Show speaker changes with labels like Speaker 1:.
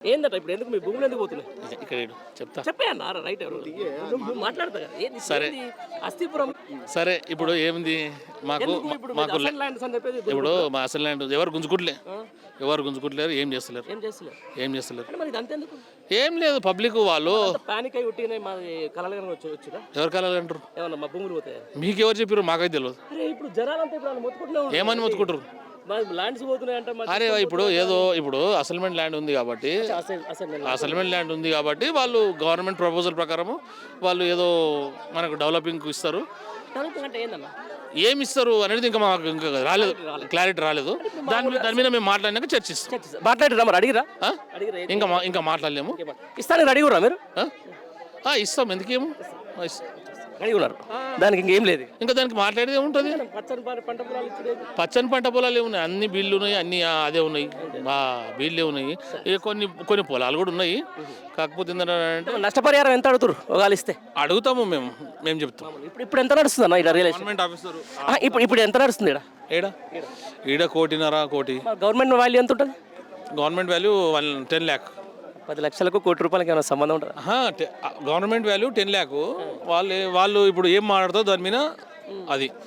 Speaker 1: ఏందట ఇప్పుడు ఎందుకు మీ భూములు ఎందుకు పోతున్నాయి?
Speaker 2: ఇక్కడ చెప్తా
Speaker 1: చెప్పే అన్న రైట్ ఎవరు నువ్వు మాట్లాడతా కదా ఏంది
Speaker 2: సరే.
Speaker 1: ఏంది? అస్థిపురం
Speaker 2: సరే ఇప్పుడు ఏముంది మాకు
Speaker 1: ఎందుకు ఇప్పుడు
Speaker 2: మాకు
Speaker 1: అసలు ల్యాండ్స్ అని చెప్పేది
Speaker 2: ఇప్పుడు మా అసలు ల్యాండ్ ఎవరు గుంజుకుంటలేరు ఏం చేస్తలేరు
Speaker 1: ఏం చేస్తలేదు
Speaker 2: ఏం చేస్తలేరు
Speaker 1: అంటే మరి ఇది అంతెందుకు
Speaker 2: ఏం లేదు పబ్లిక్ వాళ్ళు
Speaker 1: పానిక్ అయి ఉట్టినాయి మాది కలలుగా వచ్చిరా
Speaker 2: ఎవరు కలాలంటారు
Speaker 1: ఏమన్నా మా భూములు పోతాయి
Speaker 2: మీకు ఎవరు చెప్పారు మాకైతే తెలియదు
Speaker 1: అరే ఇప్పుడు జనాలంతా ఇప్పుడు వాళ్ళు మొత్తుకుంటున్నా
Speaker 2: ఏమని మొత్తుకుంటారు
Speaker 1: మా ల్యాండ్స్ పోతున్నాయి అంటే
Speaker 2: అరే ఇప్పుడు ఏదో ఇప్పుడు అసైన్మెంట్ ల్యాండ్ ఉంది కాబట్టి అసైన్మెంట్ ల్యాండ్ ఉంది కాబట్టి వాళ్ళు గవర్నమెంట్ ప్రపోజల్ ప్రకారం వాళ్ళు ఏదో మనకు డెవలపింగ్ ఇస్తారు
Speaker 1: అంటే ఏందన్న
Speaker 2: ఏమి ఇస్తారు అనేది ఇంకా మాకు ఇంకా రాలేదు క్లారిటీ రాలేదు దాని మీద మేము మాట్లాడినాక చర్చిస్తాం
Speaker 1: మాట్లాడిరా మరి అడిగిరా
Speaker 2: ఆ?
Speaker 1: అడిగిరా
Speaker 2: ఇంకా మాట్లాడలేము
Speaker 1: ఇస్తాను అడిగురా మీరు
Speaker 2: ఇస్తాం ఎందుకేమో
Speaker 1: అడిగున్నారు దానికి ఇంకేం లేదు
Speaker 2: ఇంకా దానికి మాట్లాడేది ఏముంటుంది
Speaker 1: పచ్చని పంట పొలాలు ఇచ్చేది
Speaker 2: పచ్చని పంట పొలాలు ఉన్నాయి అన్ని బిల్లు ఉన్నాయి అన్ని అదే ఉన్నాయి బిల్లు ఉన్నాయి ఇక కొన్ని పొలాలు కూడా ఉన్నాయి కాకపోతే ఏంటంటే
Speaker 1: నష్టపరిహారం ఎంత అడుగుతారు ఒకవేళ ఇస్తే
Speaker 2: అడుగుతాము మేము చెప్తాం
Speaker 1: ఇప్పుడు ఎంత నడుస్తుంది అన్న ఇక్కడ రియల్
Speaker 2: గవర్నమెంట్ ఆఫీసర్
Speaker 1: ఇప్పుడు ఎంత నడుస్తుంది ఇక్కడ
Speaker 2: ఈడ 1.5 కోటి
Speaker 1: గవర్నమెంట్ వాల్యూ ఎంత ఉంటుంది
Speaker 2: గవర్నమెంట్ వాల్యూ 10 lakh
Speaker 1: 10 లక్షలకు ₹1 కోటి ఏమైనా సంబంధం ఉంటుంది
Speaker 2: గవర్నమెంట్ వాల్యూ 10 lakh వాళ్ళు ఇప్పుడు ఏం మాట్లాడతారో దాని మీద అది